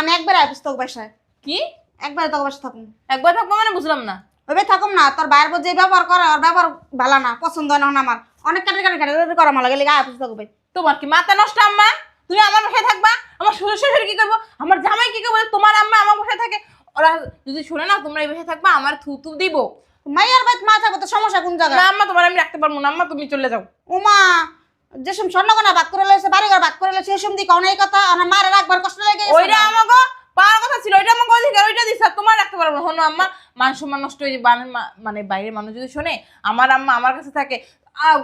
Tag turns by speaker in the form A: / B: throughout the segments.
A: আমি একবার আইপিস তোর বাসায়।
B: কি
A: একবার তোর বাসায় থাকুন।
B: একবার থাকবো মানে বুঝলাম না।
A: ওইভাবে থাকুম না, তোর বাইরের যে ব্যবহার করে ওর ব্যবহার ভালো না, পছন্দ হয় না আমার। অনেক কাটি করা মালা গেলে আইপিস থাকবে।
B: তোমার কি মাথা নষ্ট আম্মা? তুমি আমার বাসায় থাকবা, আমার শ্বশুর শাশুড়ি কি করবো, আমার জামাই কি করবো? তোমার আম্মা আমার বাসায় থাকে, ওরা যদি শুনে না তোমরা এই বাসায় থাকবা আমার থুতু দিব।
A: মাইয়ার বাইত মা থাকবে তো সমস্যা কোন
B: না
A: জায়গায়?
B: আম্মা তোমার আমি রাখতে পারবো না, আম্মা তুমি চলে যাও।
A: উমা যেসব স্বর্ণকোনা ভাগ করে লইছে, বাড়িঘর ভাগ করে লইছে, এসব দিকে অনেক কথা আমার মারে রাখবার কষ্ট লেগে গেছে।
B: ওইটা আমাকে পাওয়ার কথা ছিল, ওইটা আমাকে অধিকার, ওইটা দিস তোমার রাখতে পারবো না। হনো আম্মা, মান সম্মান নষ্ট হয়ে যাবে। মানে বাইরের মানুষ যদি শোনে আমার আম্মা আমার কাছে থাকে,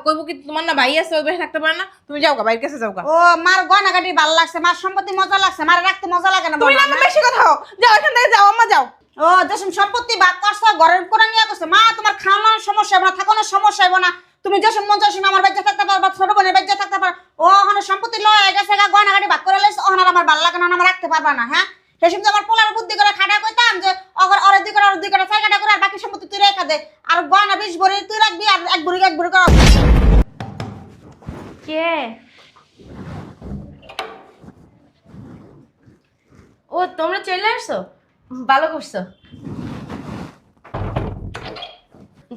B: কইবো কি তোমার না ভাই আছে ওই বাসায় থাকতে পারে না, তুমি যাও গা বাইরের কাছে যাও গা।
A: ও মার গয়না কাটি ভালো লাগছে, মার সম্পত্তি মজা লাগছে, মারে রাখতে মজা লাগে না?
B: তুমি না আম্মা বেশি কথা হও, যাও এখান থেকে যাও আম্মা যাও।
A: ও যেসব সম্পত্তি ভাগ করছো ঘরের করে নিয়ে করছে, মা তোমার খাওয়ানোর সমস্যা হবে না, থাকানোর সমস্যা হবে না। তুমি যেসব মন চাইছো আমার বেঁচে থাকতে পারবা, ছোট বোনের বেঁচে থাকতে পারবা। ও ওখানে সম্পত্তি লয়ে গেছে, গয়না কাটি ভাগ করে লইছে, ওখানে আমার ভালো লাগে না, আমার রাখতে পারবা না। হ্যাঁ সেসব যে আমার পোলার বুদ্ধি করে খাটা কইতাম যে ওর দুই করে ছয় কাটা করে আর বাকি সম্পত্তি তুই রেখে দে, আর গয়না 20 ভরি তুই রাখবি আর এক ভরি করে।
C: কে? ও তোমরা চলে আসছো, ভালো করছো।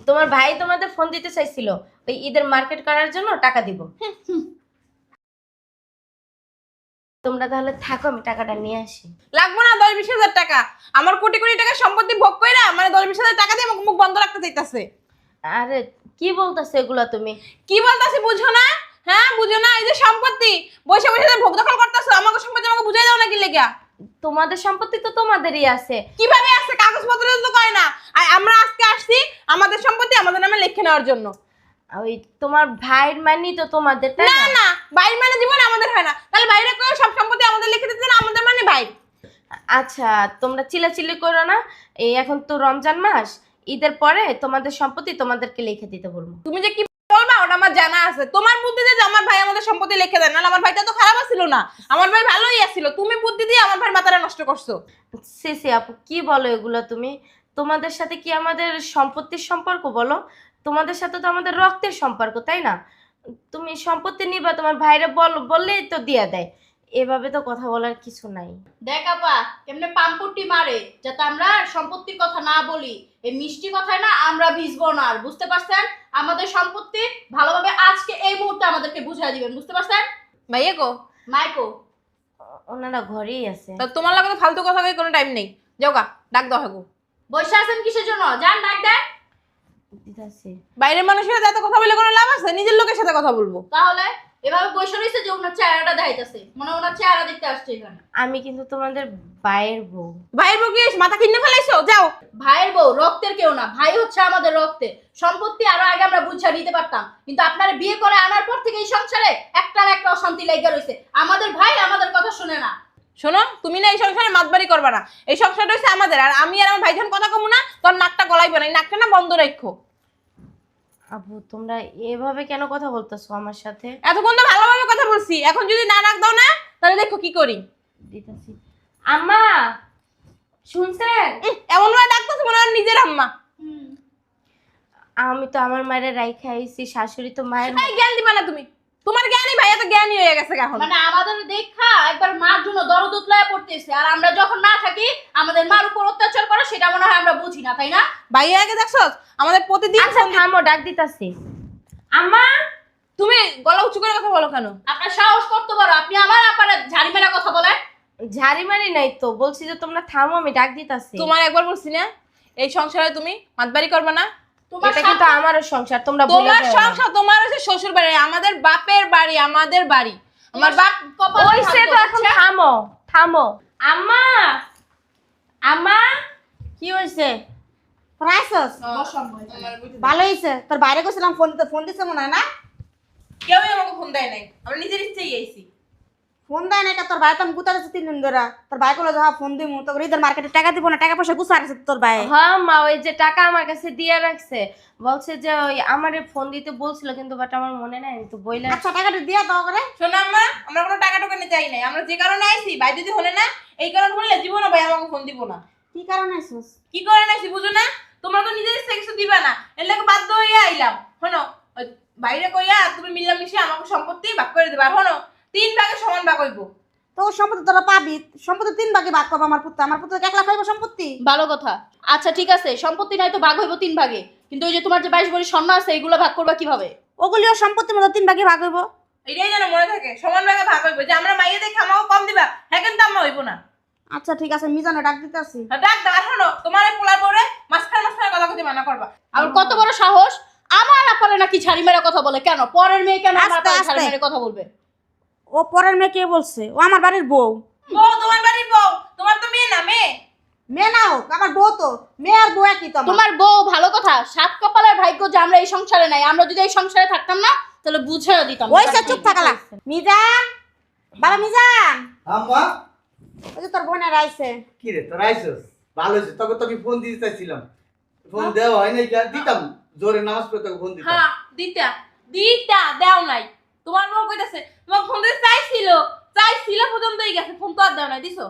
C: তোমার ভাই তোমাদের ফোন দিতে চাইছিল ওই ঈদের মার্কেট করার জন্য টাকা দিব। তোমরা তাহলে থাকো, আমি টাকাটা নিয়ে আসি।
B: লাগবো না 10-20 হাজার টাকা, আমার কোটি কোটি টাকা সম্পত্তি ভোগ কইরা মানে 10-20 হাজার টাকা দিয়ে মুখ বন্ধ রাখতে চাইতাছে।
C: আরে কি বলতেছো এগুলা তুমি?
B: কি বলতাছি বুঝো না? হ্যাঁ বুঝো না? এই যে সম্পত্তি বসে বসে যে ভোগ দখল করতেছো, আমাকে সম্পত্তি আমাকে বুঝাই দাও না কি লেগা?
C: তোমাদের সম্পত্তি তো তোমাদেরই আছে।
B: কিভাবে আছে? কাগজপত্র তো কয় না। আর আমরা আজকে আসছি আমাদের সম্পত্তি আমাদের নামে লিখে নেওয়ার জন্য।
C: ওই তোমার ভাইয়ের মানি তো তোমাদের, তাই
B: না
C: না?
B: না, বাইর মানে জীবন আমাদের হয় না। তাহলে বাইরে কেউ সব সম্পত্তি আমাদের লিখে দিতে না, আমাদের মানে ভাই।
C: আচ্ছা তোমরা চিল্লাচিল্লি করো না। এই এখন তো রমজান মাস, ঈদের পরে তোমাদের সম্পত্তি তোমাদেরকে লিখে দিতে বলবো।
B: তুমি যে কি বলবা ওটা আমার জানা আছে। তোমার বুদ্ধি দিয়ে যে আমার ভাই আমাদের সম্পত্তি লিখে দেয়, না আমার ভাইটা তো খারাপ ছিল না, আমার ভাই ভালোই আছিল। তুমি বুদ্ধি দিয়ে আমার ভাই মাথাটা নষ্ট করছো।
C: সে সে আপু কি বলো এগুলো তুমি? তোমাদের সাথে কি আমাদের সম্পত্তির সম্পর্ক বলো? তোমাদের সাথে তো আমাদের রক্তের সম্পর্ক, তাই না? তুমি সম্পত্তি নিবা, তোমার ভাইরা বললেই তো দিয়া দেয়। এভাবে তো কথা বলার কিছু নাই।
D: দেখ আপা কেমনে পাম্পুটি মারে, যাতে আমরা আর সম্পত্তির কথা না বলি। এই মিষ্টি কথায় না আমরা ভিজবো না। আর বুঝতে পারছেন, আমাদের সম্পত্তি ভালোভাবে আজকে এই মুহূর্তে আমাদেরকে বুঝিয়ে দিবেন, বুঝতে পারছেন?
B: ভাইয়া গো,
D: মাইকো
C: ওনারা ঘরেই আছে।
B: তো তোমার লাগে তো ফালতু কথা কই কোনো টাইম নেই। যাও গা, ডাক দাও হাগো।
D: বসে আছেন কিসের জন্য? যান ডাক দেন।
C: দিদাসি
B: বাইরের মানুষের সাথে এত কথা বলে কোনো লাভ আছে? নিজের লোকের সাথে কথা বলবো।
D: তাহলে এভাবে বসে রয়েছে যে ওনার চেহারাটা দেখাইতেছে, মনে ওনার চেহারা দেখতে আসছে এখানে।
C: আমি কিন্তু তোমাদের ভাইয়ের বউ।
B: ভাইয়ের বউকে মাথা কিনে ফেলাইছো? যাও।
D: ভাইয়ের বউ রক্তের কেউ না, ভাই হচ্ছে আমাদের রক্তে। সম্পত্তি আরো আগে আমরা বুঝিয়ে নিতে পারতাম, কিন্তু আপনারা বিয়ে করে আনার পর থেকে এই সংসারে একটা না একটা অশান্তি লেগে রয়েছে। আমাদের ভাই আমাদের কথা শুনে না।
B: শোনো, তুমি না এই সংসারে মাতবাড়ি করবা না। এই সংসারটা হচ্ছে আমাদের, আর আমি আর আমার ভাই যখন কথা কমু না তোর নাকটা গলাইবে না, এই নাকটা না বন্ধ রাখো।
C: আপু তোমরা এভাবে কেন কথা বলতেছো আমার সাথে?
B: এতক্ষণ তো ভালোভাবে কথা বলছি, এখন যদি না নাক দাও না তাহলে দেখো কি করি।
C: দিদাসি আম্মা শুনছেন?
B: এমন ভাবে ডাকতেছে মনে হয় নিজের আম্মা।
C: আমি তো আমার মায়ের রাইখা আইছি, শাশুড়ি তো মায়ের।
B: এই জ্ঞান দিবা না তুমি, তোমার জ্ঞানই ভাইয়া তো জ্ঞানই হয়ে গেছে এখন।
D: মানে আমাদের দেখা একবার মার জন্য দরদ উতলায় পড়তেছে, আর আমরা যখন না থাকি আমাদের মার উপর অত্যাচার করে সেটা মনে হয় আমরা বুঝি না, তাই না?
B: ভাইয়া আগে দেখছো আমাদের প্রতিদিন
C: আচ্ছা থামো, ডাক দিতাছি। আম্মা
B: তুমি গলা উঁচু করে কথা বলো কেন?
D: আপনার সাহস করতে পারো, আপনি আমার আপারে ঝাড়ি মেরা কথা বলেন।
C: ঝাড়ি মারি নাই তো, বলছি যে তোমরা থামো, আমি ডাক দিতাছি।
B: তোমার একবার বলছি না এই সংসারে তুমি মাতবাড়ি করবে না।
D: তোমার
C: এটা কিন্তু আমারও সংসার, তোমরা ভুলে
B: তোমার
C: যাও না।
B: সংসার, তোমার হচ্ছে শ্বশুর বাড়ি, আমাদের বাপের বাড়ি, আমাদের বাড়ি। আমার বাপ
D: কপাল
C: ওইসে তো এখন থামো থামো। আম্মা আম্মা কি হইছে?
A: প্রাইসস ভালো হয়েছে, তোর বাইরে গেছিলাম ফোন দিছে মনে হয় না?
B: কেউই আমাকে ফোন দেয় নাই, আমরা নিজের ইচ্ছেই আইছি।
A: ফোন দেয় না, তোর ভাই তো আমি গুতা দিচ্ছে 3 দিন ধরে। তোর ভাই কইলো যা ফোন দিমু, তোর ঈদের মার্কেটে টাকা দিব না, টাকা পয়সা গুছা আছে তোর ভাই।
C: হ্যাঁ মা, ওই যে টাকা আমার কাছে দিয়ে রাখছে, বলছে যে ওই আমারে ফোন দিতে বলছিল, কিন্তু বাট আমার মনে নাই, আমি তো বইলা।
A: আচ্ছা টাকাটা দিয়া দাও করে।
B: শোনো আম্মা, আমরা কোনো টাকা টোকা নিতে চাই নাই, আমরা যে কারণে আইছি ভাই যদি হলে না এই কারণ হলে জীবনে ভাই আমাকে ফোন দিব না।
A: কি কারণে আইছিস?
B: কি করে নাইছি বুঝো না? তোমরা তো নিজের ইচ্ছা কিছু দিবা না, এর লাগে বাধ্য হইয়া আইলাম। শোনো, ওই বাইরে কইয়া তুমি মিলামিশে আমাকে সম্পত্তি ভাগ করে দিবা। আর শোনো, 3 ভাগে সমান ভাগ হইব।
A: তো ও সম্পত্তি তোরা পাবি, সম্পত্তি 3 ভাগে ভাগ করবো। আমার পুত্র একলা খাইবো সম্পত্তি?
D: ভালো কথা। আচ্ছা ঠিক আছে, সম্পত্তি নাই তো ভাগ হইব 3 ভাগে, কিন্তু ওই যে তোমার যে 22 ভরি স্বর্ণ আছে এগুলো ভাগ করবা কিভাবে?
A: ওগুলিও সম্পত্তির মধ্যে 3 ভাগে ভাগ হইবো।
B: এটাই যেন মনে থাকে, সমান ভাগে ভাগ হইব। যে আমরা মাইয়া দেখে আমাকে কম দিবা, হ্যাঁ কিন্তু আম্মা হইব না।
A: আচ্ছা ঠিক আছে, মিজানে ডাক দিতেছি।
B: ডাক দাও, আর শোনো, তোমার এই পোলার পরে মাঝখানে কথা কথা মানা করবা।
D: আর কত বড় সাহস, আমার আপারে নাকি ছাড়ি মেরে কথা বলে? কেন পরের মেয়ে কেন আমার
A: আস্তে,
D: আপারে ছাড়ি
A: আস্তে।
D: মেরে কথা বলবে?
A: ও পরের মেয়ে কে বলছে? ও আমার বাড়ির বউ।
B: বউ তোমার বাড়ির বউ, তোমার তো মেয়ে না মেয়ে।
A: মেয়ে না হোক, আমার বউ তো। মেয়ে আর বউ একই তো আমার।
D: তোমার বউ ভালো কথা, সাত কপালের ভাগ্য যে আমরা এই সংসারে নাই। আমরা যদি এই সংসারে থাকতাম না তাহলে বুঝাইও দিতাম।
A: ওই সে চুপ থাকালা। মিজান, বাবা মিজান,
E: আম্মা
A: ওই যে তোর বোনের আইছে।
E: কি রে তোর আইসস? ভালো হয়েছে, তোকে তো আমি ফোন দিতে চাইছিলাম, ফোন দেওয়া হয় নাই, দিতাম জোরে নামাজ পড়ে তোকে ফোন দিতাম।
B: হ্যাঁ দিতা দিতা দেও নাই। তোমার বউ কইতাছে তোমার ফোন দিতে চাইছিল পর্যন্তই গেছে, ফোন তো আর দেও নাই, দিছো?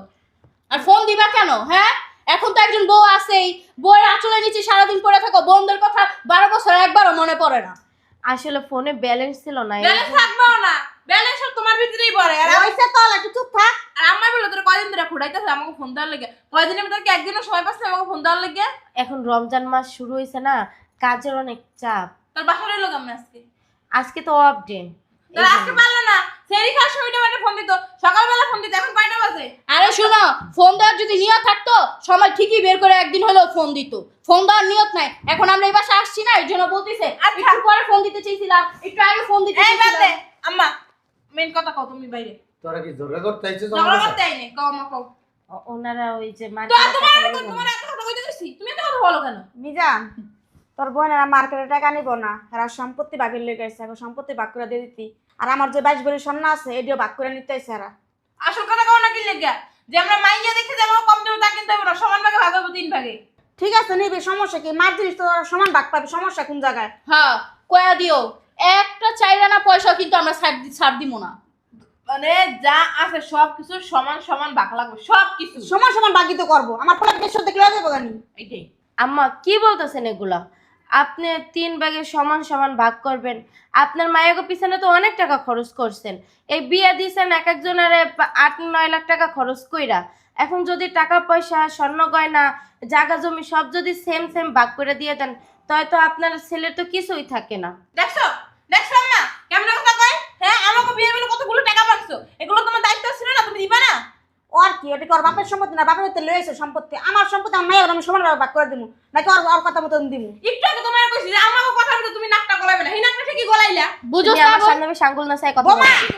D: আর ফোন দিবা কেন? হ্যাঁ, এখন তো একজন বউ আছেই, বউয়ের আঁচলে নিচে সারাদিন পড়ে থাকো, বোনদের কথা 12 বছর একবারও মনে পড়ে না।
C: আসলে ফোনে ব্যালেন্স ছিল না।
B: ব্যালেন্স থাকবেও না, ব্যালেন্স সব তোমার ভিতরেই পড়ে। আর
A: ওইসে তো একটু চুপ থাক।
B: আম্মা বলে তোর কয়দিন ধরে ফুটাইতেছে আমাকে ফোন দেওয়ার লেগে? কয়দিনের ভিতরে কি একদিনও সময় পাচ্ছে আমাকে ফোন দেওয়ার লেগে?
C: এখন রমজান মাস শুরু হয়েছে না, কাজের অনেক চাপ।
B: তোর বাসা রইলো কেমন আজকে?
C: আজকে তো অফ ডে।
B: তোর আজকে পারলো না, সেরি খাওয়ার সময়টা মানে ফোন দিত, সকালবেলা ফোন দিত, এখন কয়টা বাজে?
D: আরে শোনো, ফোন দেওয়ার যদি নিয়ত থাকতো সময় ঠিকই বের করে একদিন হলেও ফোন দিত। ফোন দেওয়ার নিয়ত নাই। এখন আমরা এই বাসায় আসছি না, এই জন্য বলতেছে
B: আচ্ছা।
D: একটু পরে ফোন দিতে চাইছিলাম, একটু আগে ফোন দিতে
B: এই বাদ দে
D: চাইছিলাম।
B: আম্মা, মেন কথা কও, তুমি বাইরে
E: তোরা কি ঝগড়া করতে আইছিস আমার
B: ঝগড়া
E: কাছে?
B: করতে আইনি, কও আম্মা কও।
C: ওনারা ওই যে
B: তো আর তোমার এত কথা কইতে দিছি, তুমি এত কথা বলো কেন?
A: মিজান, তোর বোনেরা মার্কেটে টাকা নিব না, এরা সম্পত্তি ভাগের লেগে গেছে। এখন সম্পত্তি ভাগ করে দিয়ে দিতি। আর আমার যে 22 ভরি স্বর্ণ আছে এটিও ভাগ করে নিতে আইছে এরা।
B: আসল কথা কও না কি লেগা? যে আমরা মাইয়া দেখে যে আমাকে কম দেব তা কিন্তু হবে না, সমান ভাগে ভাগ হবে 3 ভাগে।
A: ঠিক আছে নিবি, সমস্যা কি? মার জিনিস তো তোরা সমান ভাগ পাবি, সমস্যা কোন জায়গায়?
D: হ্যাঁ, কয়া দিও, একটা চাইরানা পয়সা কিন্তু আমরা ছাড় দিব না।
B: মানে যা আছে সবকিছু সমান সমান ভাগ লাগবে, সবকিছু
A: সমান সমান ভাগই তো করবো। আমার পোলা বেশ দেখলে যাবো গানি।
B: এইটাই।
C: আম্মা কি বলতেছেন এগুলা? আপনি 3 ভাগে সমান সমান ভাগ করবেন? আপনার মায়ের পিছনে তো অনেক টাকা খরচ করছেন। এই বিয়ে দিয়েছেন এক একজনের 8-9 লাখ টাকা খরচ কইরা। এখন যদি টাকা পয়সা, স্বর্ণ গয়না, জায়গা জমি সব যদি সেম সেম ভাগ করে দিয়ে দেন, তাই তো আপনার ছেলের তো কিছুই থাকে না।
B: দেখছো দেখছো আম্মা কেমন কথা কয়? হ্যাঁ, আমাকে বিয়ে বলে কতগুলো টাকা পাচ্ছো, এগুলো তোমার দায়িত্ব ছিল না? তুমি দিবা না?
A: ওর কি, ওটা কি ওর বাপের সম্পত্তি না? বাপের তো লয়েছে সম্পত্তি। আমার সম্পত্তি আমার মেয়ের আমি সমান ভাগ করে দিব, নাকি ওর ওর কথা মতন দিব?
B: একটু আগে তোমার কইছি যে আমাকে কথা বলতে তুমি নাকটা গলাইবে না, এই নাকটা ঠিকই গলাইলা।
D: বুঝো
C: তুমি আমার সামনে আমি সাঙ্গুল না চাই কথা
A: বোমা!
C: বলছি।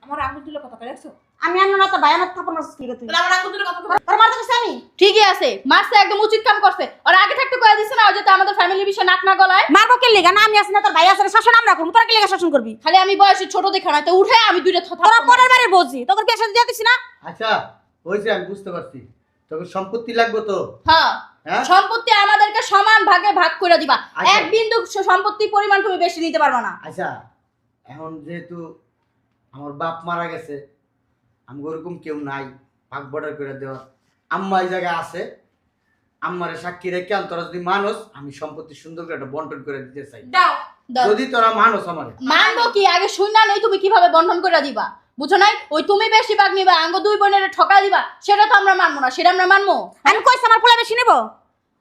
B: আমার আঙ্গুল তুলে কথা কয়, দেখছো?
A: আমি এমন না তো ভাই, আমার থাপড় মারছিস কি তুই?
B: তাহলে আমার আঙ্গুল তুলে কথা কয়।
A: তোর মারতে গেছি আমি?
D: ঠিকই আছে, মারছে, একদম উচিত কাম করছে। আর আগে থাকতে কয়া দিছে না, ও যাতে আমাদের ফ্যামিলির বিষয়ে নাক না গলায়।
A: মারবো কে লিগা? না আমি আছি না, তোর ভাই আছে না, শাসন আমরা করবো। তোরা কে লিগা শাসন করবি?
D: খালি আমি বয়সে ছোট দেখা না, তো উঠে আমি দুইটা
A: তোরা পরের বারে বলছি, তোর বিয়ে সাথে দিয়ে দিছি না?
E: আচ্ছা হয়েছে, আমি বুঝতে পারছি। তোকে সম্পত্তি লাগবে তো?
D: হ্যাঁ,
E: হ্যাঁ
D: সম্পত্তি আমাদেরকে সমান ভাগে ভাগ করে দিবা।
E: আচ্ছা।
D: এক বিন্দু সম্পত্তির পরিমাণ তুমি বেশি দিতে পারবা না।
E: আচ্ছা, এখন যেহেতু আমার বাপ মারা গেছে, আমি ওরকম কেউ নাই ভাগ বর্ডার করে দেওয়া। আম্মা এই জায়গায় আছে, আম্মারে সাক্ষী রেখে তোরা যদি মানুষ, আমি সম্পত্তি সুন্দর করে একটা বন্টন করে দিতে চাই।
B: দাও।
D: দাও।
E: যদি তোরা মানুষ আমার।
D: মানবো কি? আগে শুননা নেই তুমি কিভাবে বন্ধন করে দিবা, বুঝো নাই? ওই তুমি বেশি ভাগ নিবা, আঙ্গ দুই বোনের ঠকা দিবা, সেটা তো আমরা মানবো না। সেটা আমরা মানবো?
A: আমি কইছি আমার পোলা বেশি নেবো।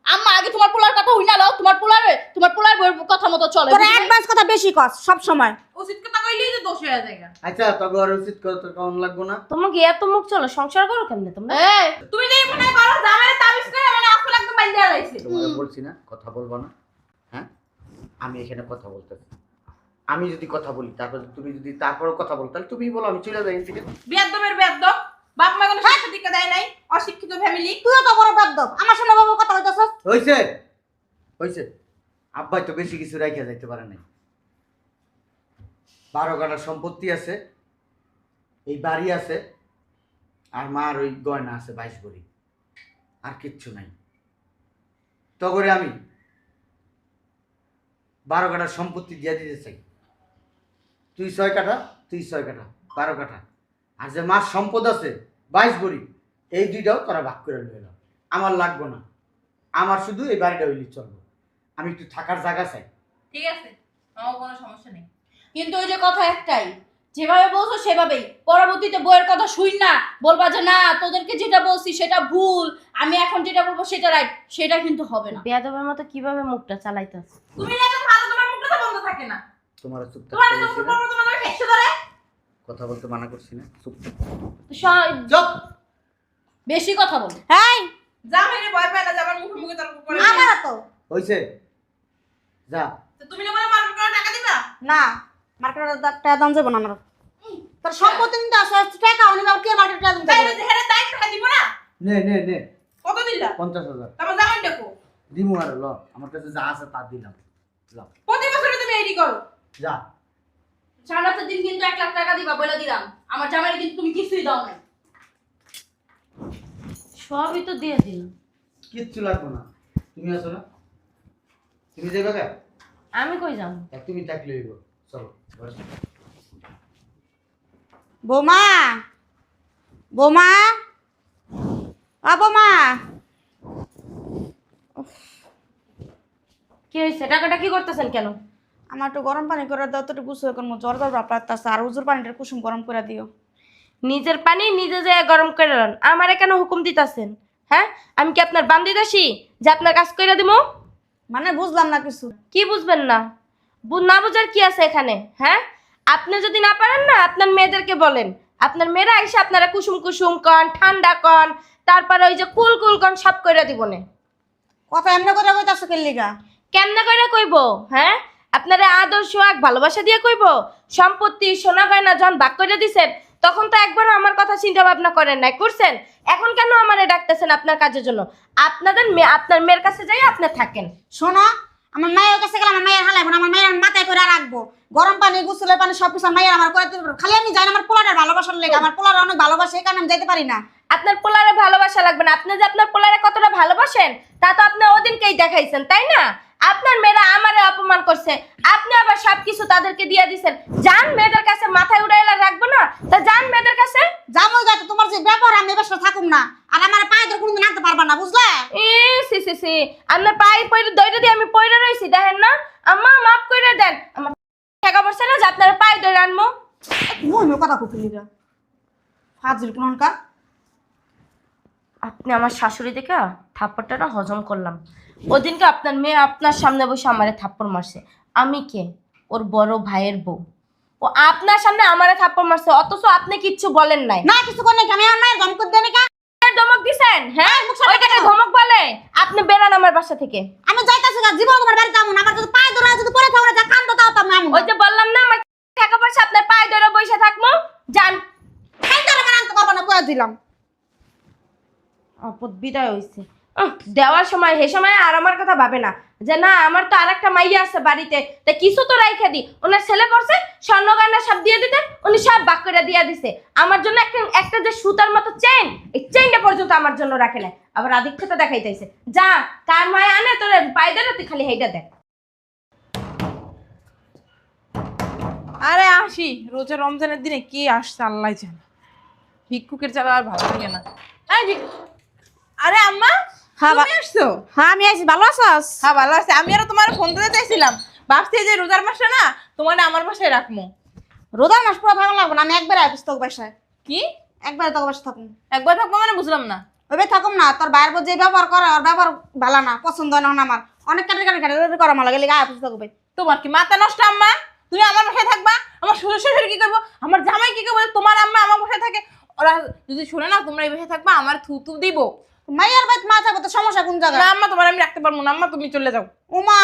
D: আম্মা আগে তোমার পোলার কথা হই না লও, তোমার পোলার বউয়ের কথা মতো চলে।
A: তোরা
D: বুঝো নাই?
A: অ্যাডভান্স কথা বেশি কস সব সময়।
B: উচিত কথা কইলেই তো দোষ হয়ে যায়।
E: আচ্ছা তোকে আর উচিত করে তোর কেমন লাগবো না?
C: তোমাকে এত মুখ চলো, সংসার করো কেমনে তোমরা?
D: এই,
B: তুমি যেই মনে করো জামাইরে তাবিজ করে মানে আসল একদম বাইন্দা লাইছে।
E: তোমাকে বলছি না কথা বলবো না? হ্যাঁ, আমি এখানে কথা বলতেছি। আমি যদি কথা বলি, তারপর তুমি যদি তারপরও কথা বলো, তাহলে তুমি বলো, আমি চলে যাই এখান থেকে।
B: বেয়াদবের বেয়াদব, বাপ মা কোনো শিক্ষা দীক্ষা দেয় নাই, অশিক্ষিত ফ্যামিলি।
A: তুইও তো বড় বেদ্দপ, আমার সামনে বাবু কথা হইতাছস।
E: হয়েছে হয়েছে, আব্বাই তো বেশি কিছু রাখিয়া যাইতে পারে নাই। 12 কাঠা সম্পত্তি আছে, এই বাড়ি আছে, আর মার ওই গয়না আছে 22 ভরি, আর কিচ্ছু নাই। তো করে আমি 12 কাঠার সম্পত্তি দিয়ে দিতে চাই। তুই 6 কাঠা, তুই 6 কাঠা, 12 কাঠা। আর যে মার সম্পদ আছে 22 ভরি, এই দুইটাও তোরা ভাগ করে নিল। আমার লাগবো না, আমার শুধু এই বাড়িটা হইলে চলবো। আমি একটু থাকার জায়গা চাই।
B: ঠিক আছে, আমার কোনো সমস্যা নেই।
D: কিন্তু ওই যে কথা একটাই, যেভাবে বলছো সেভাবেই, পরবর্তীতে বইয়ের কথা শুই না বলবা যে না তোদেরকে যেটা বলছি সেটা ভুল, আমি এখন যেটা বলবো সেটা রাইট, সেটা কিন্তু হবে না।
C: বেয়াদবের মতো কিভাবে মুখটা চালাইতেছ?
B: তুমি না ভালো, তোমার মুখটা তো বন্ধ থাকে না।
E: তোমার চুপ
B: তোমার
E: থাকতে
B: তো
E: বলছি না?
B: তোমার হেসে ধরে।
E: কথা বলতে মানা করছি না, চুপ থাক। চুপ।
D: বেশি কথা বলো।
A: এই
B: যা মেরে ভয় পায় না যে আমার মুখে মুখে তর্ক করে।
A: আমার তো
E: হইছে যা।
B: তো তুমি না বলে মার্কেট করে টাকা দিবা?
A: না মার্কেটের টাকা দাম যাবো না আমার তোর সম্পত্তি নিতে আসে টাকা অনেক কে মার্কেটের টাকা
B: তাই
A: দিতে
B: না, হেরে দায়িত্ব টাকা দিব না?
E: নে নে নে
B: কত দিলা?
E: 50,000
B: তারপর জামাই দেখো।
E: দিমু আর ল, আমার কাছে যা আছে তা দিলাম। ল
B: প্রতি বছরে তুমি এইটি করো।
E: যা।
D: সারাটার দিন কিন্তু 1 লাখ টাকা দিবা বলে দিলাম, আমার জামাইয়ের কিন্তু তুমি কিছুই দাও না।
C: সবই তো দিয়ে দিলাম।
E: কিচ্ছু লাগবে না, তুমি আছো না? তুমি যাবে কা?
C: আমি কই যাবো?
E: তুমি থাকলে হইব। চলো ঘরে চলো।
A: বৌমা বৌমা বৌমা
C: কি হয়েছে? টাকাটা কি করতেছেন কেন?
A: আমার একটু গরম পানি করে দাও তো, একটু গুছু এখন জ্বর জ্বর ভাব লাগতেছে, আর উজুর পানিটা কুসুম গরম করে দিও।
C: নিজের পানি নিজে যে গরম করে নেন, আমারে কেন হুকুম দিতাছেন? হ্যাঁ, আমি কি আপনার বান্দি দাসী যে আপনার কাজ কইরা দিমু?
A: মানে বুঝলাম না কিছু।
C: কি বুঝবেন না? না বুঝার কি আছে এখানে? হ্যাঁ, আপনি যদি না পারেন না আপনার মেয়েদেরকে বলেন, আপনার মেয়েরা এসে আপনারা কুসুম কুসুম কন, ঠান্ডা কন, তারপর ওই যে কুল কুল কন, সব কইরা দিবনে।
A: কথা এমনি করে কইতাছো কেলিগা?
C: কেমনে কইরা কইব? হ্যাঁ, আপনারা আদর সোহাগ ভালোবাসা দিয়ে কইব? সম্পত্তি সোনা গয়না যখন ভাগ করে দিছেন তখন তো একবারও আমার কথা চিন্তা ভাবনা করেন নাই, করছেন? এখন কেন আমারে ডাকতেছেন আপনার কাজের জন্য? আপনাদের মেয়ে আপনার মেয়ের কাছে যাই আপনি থাকেন।
A: শোনো, আমার মায়ের কাছে গেলে আমার মায়ের হালাইবো না, আমার মায়ের মাথায় করে রাখবো, গরম পানি গুসলের পানি সব কিছু মায়ের আমার করে দিতে পারবো। খালি আমি যাই না আমার পোলারের ভালোবাসার লেগে, আমার পোলার অনেক ভালোবাসে, এই কারণে আমি যাইতে পারি না।
C: আপনার পোলারে ভালোবাসা লাগবে না, আপনি যে আপনার পোলারে কতটা ভালোবাসেন তা তো আপনি ওদিনকেই দেখাইছেন, তাই না? আপনার মেয়েরা আমারে অপমান করছে, আপনি আবার সবকিছু তাদেরকে দিয়ে দিছেন। যান মেয়েদের কাছে, মাথায় উড়াইলা রাখবো না, তা যান মেয়েদের কাছে।
A: জামুই গাতে তোমার যে ব্যবহার আমি এবার থাকুম না, আর আমার পায়ে ধরে কোনদিন আনতে পারবা না, বুঝলে?
C: সি সি সি, আপনার পায়ে পয়রে দইটা দিয়ে আমি পয়রে রইছি, দেখেন না? আম্মা মাফ করে দেন, আমার টাকা পয়সা না যে আপনার পায়ে দইরা আনবো।
A: মুই কথা কুকিলিগা ফাজিল কোনকার।
C: আপনি আমার শাশুড়ি দেখে থাপ্পড়টা না হজম করলাম। ওদিনকে আপনার মেয়ে আপনার সামনে বসে আমারে থাপ্পড় মারছে। আমি কে? ওর বড় ভাইয়ের বউ। ও আপনার সামনে আমারে থাপ্পড় মারছে, অথচ আপনি কিচ্ছু বলেন নাই।
A: না কিছু করে নাকি আমি আমার মায়ের ধমক দেনি কা?
C: ধমক দিছেন? হ্যাঁ,
A: মুখ সামনে
C: ওইটাকে
A: কথা।
C: ধমক বলে? আপনি বেরান আমার বাসা থেকে।
A: আমি যাইতাছি না, জীবন তোমার বাড়িতে আমু না, আমার যদি পায়ে ধরে যদি পড়ে থাকো যা কান্দ দাও তো আমি আমু।
C: ওই যে বললাম না আমার টাকা পয়সা আপনার পায়ে ধরে বসে থাকবো, যান।
A: খাই ধরে আমার আনতে পারবো না, কয়ে দিলাম।
C: আপদ বিদায় হইছে। দেওয়ার সময় হে সময় আর আমার কথা ভাবে না যে না আমার তো আরেকটা মাইয়া আছে বাড়িতে, তা কিছু তো রাইখা দি। ওনার ছেলে করছে স্বর্ণ গয়না সব দিয়ে দিতে, উনি সব বাক করে দিয়ে দিছে। আমার জন্য একটা যে সুতার মতো চেইন, এই চেইনটা পর্যন্ত আমার জন্য রাখে নাই, আবার আধিক্যতা দেখাইতেছে। যা, কার মায়া আনে তোর পায়ে ধরে তুই খালি হেইটা দেখ।
B: আরে আসি, রোজা রমজানের দিনে কে আসছে আল্লাহ জানে। ভিক্ষুকের জ্বালা আর ভালো লাগে না। আরে আম্মা,
A: হ্যাঁ,
B: তুমি আসছো?
A: হ্যাঁ আমি আইছি, ভালো আছস?
B: হ্যাঁ ভালো আছে। আমি আরো তোমার ফোন দিতে চাইছিলাম, ভাবছি যে রোজার মাসটা না তোমার আমার বাসায় রাখবো।
A: রোজার মাস পুরো থাকা লাগবো না, আমি একবার আইপিস তোর বাসায়,
B: কি
A: একবারে তোর বাসায় থাকুন।
B: একবার থাকবো মানে বুঝলাম না।
A: ওইভাবে থাকুম না, তোর বাইরের বউ যে ব্যবহার করে ওর ব্যবহার ভালো না, পছন্দ হয় না আমার, অনেক কাটে কাটে কাটে করা মালা গেলে আইপিস থাকবে।
B: তোমার কি মাথা নষ্ট আম্মা? তুমি আমার বাসায় থাকবা, আমার শ্বশুর শাশুড়ি কি করবো, আমার জামাই কি করবো? তোমার আম্মা আমার বাসায় থাকে, ওরা যদি শুনে না তোমরা এই বাসায় থাকবা আমার থুতু দিব।
A: মাইয়ার বাইত মা থাকবে তো সমস্যা কোন
B: না
A: জায়গায়?
B: আম্মা, তোমার আমি রাখতে পারবো না আম্মা, তুমি চলে যাও।
A: উমা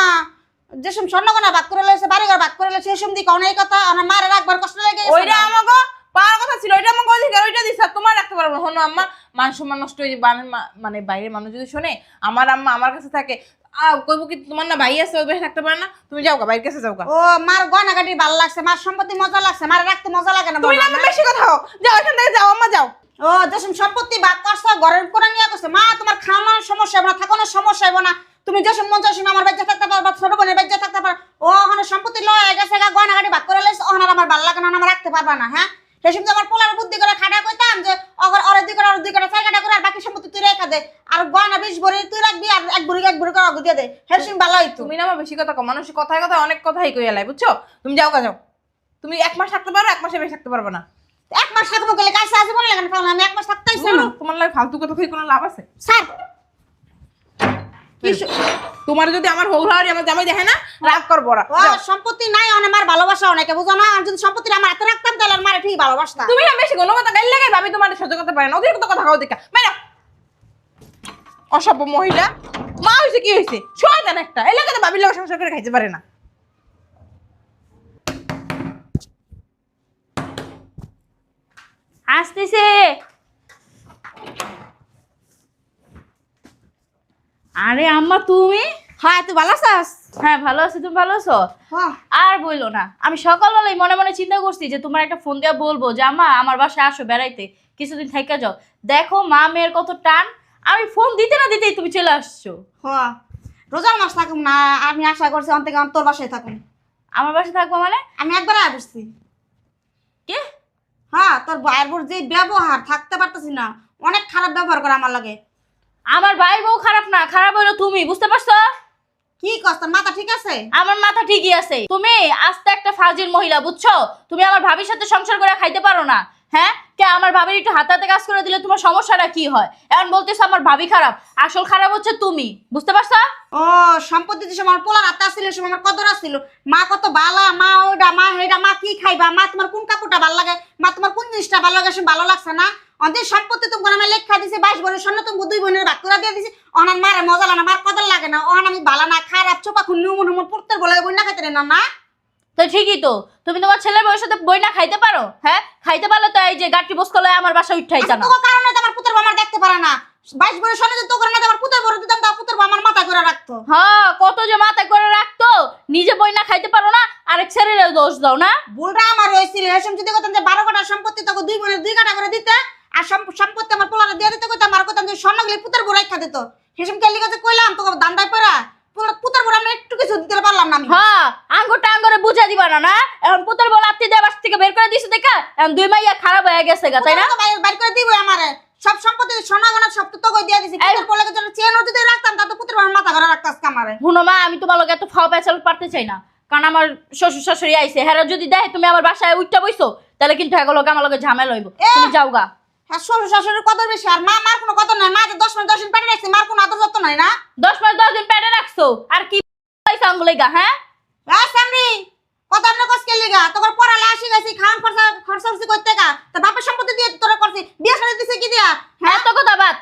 A: যেসব স্বর্ণকোনা ভাগ করে লেছে, বাড়িঘর ভাগ করে লেছে, সেসব দিকে অনেক কথা, আমার মারে রাখবার কষ্ট লেগে গেছে।
B: ওইটা আমাকে পাওয়ার কথা ছিল, ওইটা আমাকে অধিকার, ওইটা দিস তোমার রাখতে পারবো না। হনো আম্মা, মান সম্মান নষ্ট হয়ে যাবে, মানে বাইরের মানুষ যদি শোনে আমার আম্মা আমার কাছে থাকে, কইবো কি তোমার না ভাই আছে ওই বাসায় থাকতে পারে না, তুমি যাও গা, বাইরের কাছে যাও গা।
A: ও মার গয়না কাটি ভালো লাগছে, মার সম্পত্তি মজা লাগছে, মারে রাখতে মজা লাগে না?
B: তুমি না
A: বলো না?
B: বেশি কথা হও, যাও এখান থেকে যাও আম্মা যাও।
A: ও যেসব সম্পত্তি ভাগ করছো ঘরের করে নিয়ে করছে, মা তোমার খাওয়ানোর সমস্যা হবে না, থাকানোর সমস্যা হবে না, তুমি যেসব মন চাই আমার বেঁচে থাকতে পারবা, ছোট বোনের বেঁচে থাকতে পারো। ও ওখানে সম্পত্তি লয়ে গেছে, গয়না কাটি ভাগ করে লেছে, ওখানে আমার ভালো লাগে না, আমার রাখতে পারবা না। হ্যাঁ, সেসব যে আমার পোলার বুদ্ধি করে খাটা কইতাম যে ওর দুই করে ছয় কাটা করে, আর বাকি সম্পত্তি তুই রেখে দে, আর গয়না 20 ভরি তুই রাখবি, আর এক ভরি করে অগু দিয়ে দে, হেসিম ভালো হইতো।
B: তুমি না আমার বেশি কথা কও, মানুষের কথায় কথায় অনেক কথাই কইয়া লাই, বুঝছো? তুমি যাও গা, যাও। তুমি 1 মাস থাকতে পারো, 1 মাসের বেশি থাকতে পারবে না।
A: এক মাস থাকবো গেলে কাছে আজ বলে লাগেন পারলাম আমি এক মাস থাকতেই
B: বলো, তোমার লাগে ফালতু কথা কই কোনো লাভ আছে?
A: স্যার
B: তোমার যদি আমার হৌলারি আমার জামাই দেখে না, রাগ করবো ওরা।
A: ও সম্পত্তি নাই আমার ভালোবাসা অনেকে বুঝো না আর যদি সম্পত্তি আমার হাতে রাখতাম তাহলে আমার ঠিক ভালোবাসতাম
B: তুমি না বেশি কোনো কথা গাইলে ভাবি তোমার সহ্য করতে পারে না, অতিরিক্ত কথা খাও দেখা মেরা অসভ্য মহিলা। মা হয়েছে কি হয়েছে, শয়তান একটা, এলাকাতে ভাবির লোক সংসার করে খাইতে পারে না।
F: আসতেছে। আরে আম্মা তুমি?
A: হ্যাঁ তুই ভালো আছিস
F: হ্যাঁ ভালো আছি, তুমি ভালো আছো?
A: হ্যাঁ
F: আর বইলো না, আমি সকালবেলায় মনে মনে চিন্তা করছি যে তোমার একটা ফোন দিয়ে বলবো যে আম্মা আমার বাসায় আসো বেড়াইতে, কিছুদিন থেকে যাও। দেখো মা মেয়ের কত টান, আমি ফোন দিতে না দিতেই তুমি চলে আসছো।
A: হ্যাঁ রোজার মাস থাকুম না আমি আশা করছি অন থেকে তোর বাসায় থাকুন।
F: আমার বাসায় থাকবো মানে?
A: আমি একবার আয় বসছি।
F: কি?
A: হ্যাঁ তোর ভাইয়ের বোর যে ব্যবহার থাকতে পারতেছি না, অনেক খারাপ ব্যবহার করে আমার লাগে।
F: আমার ভাই বউ খারাপ না, খারাপ হলো তুমি, বুঝতে পারছো?
A: কি কস তোর মাথা ঠিক আছে?
F: আমার মাথা ঠিকই আছে। তুমি আস্তে একটা ফাজিল মহিলা, বুঝছো? তুমি আমার ভাবির সাথে সংসার করে খাইতে পারো না। হ্যাঁ কে আমার ভাবির একটু হাতে হাতে কাজ করে দিলে তোমার সমস্যাটা কি হয়? এখন বলতেছো আমার ভাবি খারাপ, আসল খারাপ হচ্ছে তুমি, বুঝতে পারছো?
A: ও সম্পত্তি যে সময় আমার পোলার হাতে আসছিল সে আমার কদর আসছিল। মা কত বালা, মা ওইটা মা হেডা, মা কি খাইবা, মা তোমার কোন কাপড়টা ভালো লাগে, মা তোমার কোন জিনিসটা ভালো লাগে সে ভালো লাগছে না। অন্তের সম্পত্তি তুমি আমি লেখা দিছি 22 বোনের স্বর্ণ তুমি 2 বোনের ভাগ করে দিয়ে দিছি। অনার মারে মজা লাগে না, মার কদর লাগে না, অন আমি ভালো না খারাপ চোপা খুন নিউমন হুমন পুরতের বলে বই না খাইতে না না।
F: তো ঠিকই তো, তুমি তোমার ছেলের বউয়ের সাথে বই না খাইতে পারো? হ্যাঁ খাইতে পারলে তো এই যে গাঠি বসকলে আমার বাসা উঠাইতা না।
A: তোর কারণে তো আমার পুত্র আমার দেখতে পারে না। 22 বোনের স্বর্ণ যদি তো করে না আমার পুত্র বড় দিতাম তা পুত্র আমার মাথা করে রাখতো।
F: হ্যাঁ কত যে মাথা করে রাখতো, নিজে বই না খাইতে পারো না, আরেক ছেলের দোষ দাও না।
A: ভুলটা আমার হয়েছিল, এসব যদি করতাম যে 12 কাঠা সম্পত্তি তোকে 2 বোনের 2 কাঠা করে দিতে আর সম্পত্তি আমার পোলারে দিয়ে দিতে কইতাম আর কইতাম যে স্বর্ণগুলি পুত্র বড় রাখা দিত। হেসম কেলি কাছে কইলাম তোকে দান্দায় পড়া পুত্র বড় আমরা একটু কিছু দিতে পারলাম না আমি।
F: হ্যাঁ আঙ্গুরটা আঙ্গুরে বুঝা দিবা না না, এখন পুতের বল আত্মীয় দেয় বাস থেকে বের করে দিছে দেখা, এখন 2 মাইয়া খারাপ হয়ে গেছে গা, তাই না?
A: তো বাইর করে দিব আমারে সব সম্পত্তি সোনা গয়না সব তো তোকে দিয়ে দিছি। পুত্র বলে জন্য চেন যদি রাখতাম তা তো পুত্র বড় মাথা করে রাখতাস আমারে।
F: শুনো মা, আমি তোমার লগে এত ফাও পেঁচাল পারতে চাই না, কারণ আমার শ্বশুর শাশুড়ি আইছে, হ্যাঁ যদি দেখে তুমি আমার বাসায় উঠটা বইছো তাহলে কিন্তু এগুলো আমার লগে ঝামেলা হইব। তুমি যাও গা।
A: হ্যাঁ শ্বশুর শাশুড়ির কদর বেশি আর মা মার কোনো কদর নাই। মা যে 10 মাস 10 দিন পেটে রাখছে মার কোনো আদর যত্ন নাই না।
F: 10 মাস 10 দিন পেটে রাখছো আর কি পয়সা আঙ্গুলে গা? হ্যাঁ
A: হ্যাঁ সামরি কত আমরা কষ্ট কেলি গা তোর পড়ালে আসি গেছি খান খরচা খরচা করতে গা তোর বাপের সম্পত্তি দিয়ে তোরা করছি বিয়ে শাদী দিছে কি দিয়া?
F: হ্যাঁ তো কথা বাদ,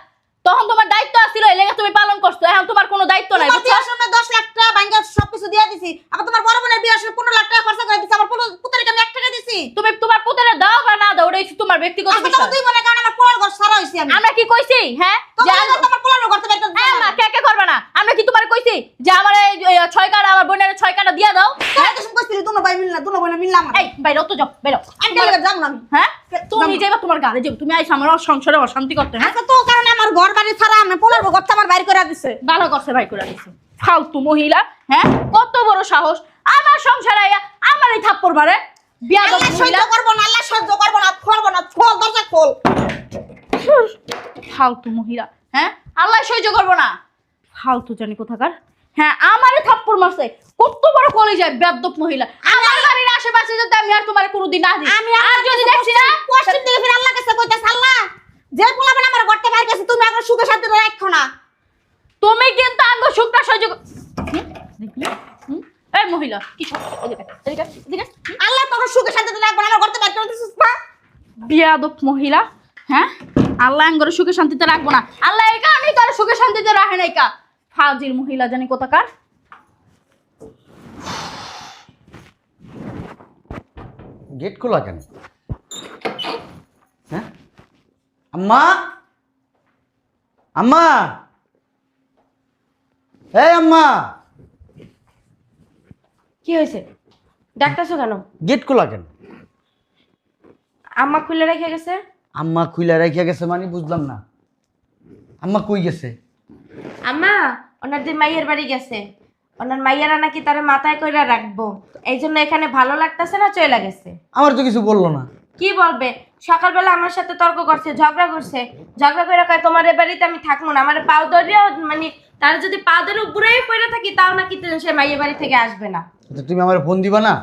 F: তখন তোমার দায়িত্ব ছিল, এই লেগে তুমি পালন করছো, এখন তোমার কোনো দায়িত্ব নাই,
A: তোমার
F: বুঝছো?
A: বিয়ের সময় 10 লাখ টাকা ব্যাংকে সবকিছু দিয়ে দিছি। আবার তোমার বড় বোনের বিয়ের সময় 15 লাখ টাকা খরচা করে দিছি। আমার পুত্রকে আমি 1 টাকা দিছি।
F: তুমি তোমার পুতেরে দাও বা না দাও ওটাই তোমার ব্যক্তিগত
A: আজকে
F: বিষয়।
A: তোমার 2 বোনের কারণে আমার পোলার ঘর সারা হইছি আমি।
F: আমরা কি কইছি? হ্যাঁ যে
A: তোমার তোমার পোলার ঘর থেকে একটা
F: হ্যাঁ মা কে কে করবে না, আমরা কি তোমার কইছি যে আমার এই 6 কাটা আমার বোনের 6 কাটা দিয়া দাও?
A: হ্যাঁ তো কইছিলি দুনো ভাই মিলনা দুনো বোনে মিললাম
F: এই বাইরে তো যাও, বাইরে।
A: আমি কেলে যাব না আমি।
F: হ্যাঁ তুমি যাইবা তোমার গালে যাও, তুমি আইছ আমার সংসারে অশান্তি করতে। হ্যাঁ
A: আজকে তো কারণে আমার ঘর বাড়ি ছাড়া আমি পোলার ঘর থেকে আমার বাইর করে দিছে।
F: ভালো করছে ভাই করে দিছে, ফালতু মহিলা। হ্যাঁ কত বড় সাহস আমার সংসারে আইয়া আমার এই থাপ্পড় মারে, বিয়াদব
A: আল্লাহ
F: মহিলা।
A: সহ্য করব না, আল্লাহ সহ্য করব না, খোলব না, খোল দরজা খোল।
F: ফালতু মহিলা। হ্যাঁ আল্লাহ সহ্য করবো না, ফালতু জানি কোথাকার। হ্যাঁ আমারে থাপ্পড় মারছে, কত বড় কলে যায় বেয়াদব মহিলা। আমার বাড়ির আশেপাশে যদি আমি আর তোমার কোনোদিন না দিই,
A: আমি
F: আর যদি দেখছি না
A: পশ্চিম দিকে ফিরে আল্লাহর কাছে কইতাছ আল্লাহ যে পোলাবেন আমার ঘর থেকে বাইর গেছে তুমি এখন সুখে শান্তিতে রাখো না।
F: তুমি কিন্তু আঙ্গ সুখটা সহ্য দেখলি? এই মহিলা কি এদিকে এদিকে এদিকে।
A: আল্লাহ তোকে সুখে শান্তিতে রাখবো না, আমার ঘর থেকে বাইর করে দিছিস না।
F: বিয়াদব মহিলা। হ্যাঁ আল্লাহ আঙ্গরে সুখে শান্তিতে রাখবো না, আল্লাহ এই কারণেই তার সুখে শান্তিতে রাখে নাই কা, ফাজিল মহিলা জানি কোথাকার।
E: গেট খোলা কেন? হ্যাঁ আম্মা, আম্মা, এই আম্মা,
C: কি হয়েছে? ডাক্তারছো কেন?
E: গেট খোলা কেন?
C: আম্মা খুলে রেখে গেছে।
E: আম্মা খুইলা রেখে গেছে মানে বুঝলাম না। আম্মা কই গেছে?
C: আম্মা ওনাদের মাইয়ের বাড়ি গেছে, ওনার মাইয়ারা নাকি তারে মাথায় কইরা রাখবো, এই জন্য এখানে ভালো লাগতেছে না চলে গেছে।
E: আমার তো কিছু বললো না।
C: কি বলবে? সকালবেলা আমার সাথে তর্ক করছে, ঝগড়া করছে, ঝগড়া করে কয় তোমার এ বাড়িতে আমি থাকবো না, আমার পাও ধরিয়া মানে তার যদি পা ধরে উপরে পড়ে থাকি তাও নাকি সে মাইয়ের বাড়ি থেকে আসবে না।
E: তো তুমি আমার ফোন দিবা না?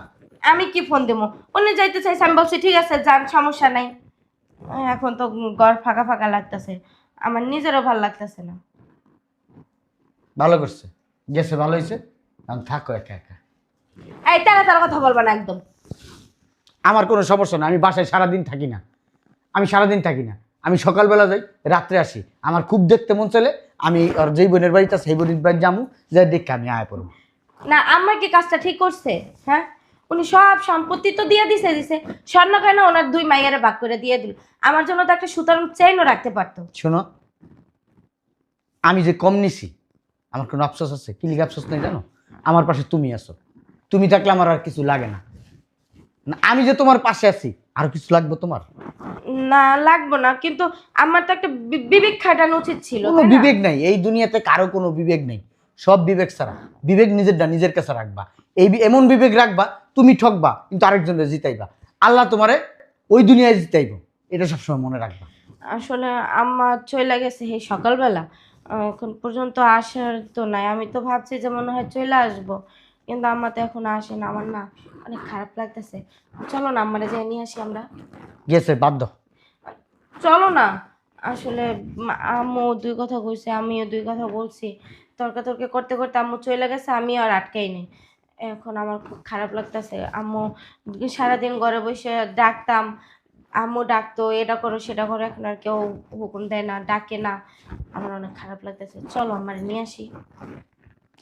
C: আমি কি ফোন দেবো? উনি যাইতে চাইছে, আমি বলছি ঠিক আছে যান, সমস্যা নাই। এখন তো ঘর ফাঁকা ফাঁকা লাগতেছে, আমার নিজেরও ভালো লাগতেছে না।
E: ভালো করছে, গেছে ভালো হয়েছে, এখন থাকো একা একা।
C: এই তারা কথা বলবা না একদম।
E: আমার কোনো সমস্যা না, আমি বাসায় সারাদিন থাকি না, আমি সকালবেলা যাই, রাত্রে আসি। আমার খুব দেখতে মন চলে, আমি আর যেই বোনের বাড়িতে আছে সেই বোনের বাড়ি যাবো, যাই দেখে আমি আয়া পড়বো।
C: না আম্মা কি কাজটা ঠিক করছে? হ্যাঁ, উনি সব সম্পত্তি তো দিয়ে দিছে স্বর্ণ কেন ওনার 2 মাইয়ারে ভাগ করে দিয়ে দিল। আমার জন্য তো একটা সুতার চেইনও রাখতে পারতো।
E: শোনো, আমি যে কম নিছি আমার কোনো আফসোস আছে? কি লিগে আফসোস নেই জানো? আমার পাশে তুমি আছো, তুমি থাকলে আমার আর কিছু লাগে না। না, আমি যে তোমার পাশে আছি, আর কিছু লাগবে তোমার?
C: না লাগবো না, কিন্তু আমার তো একটা বিবেক খাটানো উচিত ছিল,
E: কোনো
C: তাই না?
E: বিবেক নাই এই দুনিয়াতে, কারো কোনো বিবেক নেই, সব বিবেক ছাড়া। বিবেক নিজেরটা নিজের কাছে রাখবা, এমন বিবেক রাখবা তুমি ঠকবা কিন্তু আরেকজনের জিতাইবা, আল্লাহ তোমারে ওই দুনিয়ায় জিতাইব, এটা সবসময় মনে রাখবা।
C: আসলে আম্মা চলে গেছে এই সকালবেলা, এখন পর্যন্ত আসার তো নাই। আমি তো ভাবছি যে মনে হয় চলে আসবো, কিন্তু আম্মা তো এখন আসে না। আমার না অনেক খারাপ লাগতেছে। চলো না আম্মারে যেয়ে নিয়ে আসি আমরা।
E: গেছে বাধ্য।
C: চলো না। আসলে আম্মু 2 কথা কইছে, আমিও 2 কথা বলছি, তর্কাতর্কি করতে করতে আম্মু চলে গেছে, আমি আর আটকাই নেই। এখন আমার খুব খারাপ লাগতেছে। আম্মু সারাদিন ঘরে বসে ডাকতাম, আম্মু ডাকতো এটা করো সেটা করো, এখন আর কেউ হুকুম দেয় না, ডাকে না। আমার অনেক খারাপ লাগতেছে। চলো আমার নিয়ে আসি।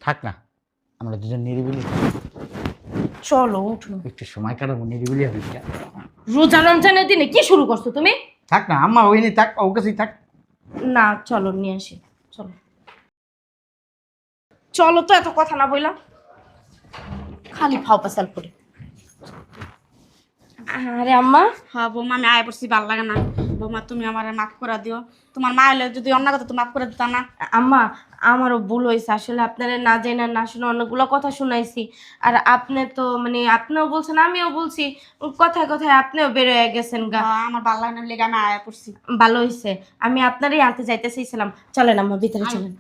E: থাক না, আমরা দুজন নিরিবিলি
C: চলো উঠো।
E: একটু সময় কাটাবো, নিরিবিলি হবে।
C: রোজা রমজানের দিনে কি শুরু করছো তুমি?
E: থাক না আম্মা, ওই নিয়ে থাক, ওর কাছেই থাক।
C: না চলো নিয়ে আসি, চলো। চলো তো, এত কথা না বললাম, খালি ফাও পাসাল করে। আরে আম্মা,
A: হ্যাঁ বৌমা, আমি আয় পড়ছি, ভালো লাগে না। বৌমা তুমি আমার মাফ করে দিও, তোমার মা হলে যদি অন্য কথা তো মাফ করে দিতাম না।
C: আম্মা আমারও ভুল হয়েছে। আসলে আপনারা না জেনে না শুনে অনেকগুলো কথা শুনাইছি। আর আপনি তো মানে আপনিও বলছেন আমিও বলছি, কথায় কথায় আপনিও বের হয়ে গেছেন গা।
A: হ্যাঁ, আমার ভালো লাগে না লেগে আমি আয় পড়ছি।
C: ভালো হয়েছে, আমি আপনারই আনতে যাইতে চাইছিলাম। চলেন আম্মা ভিতরে চলেন।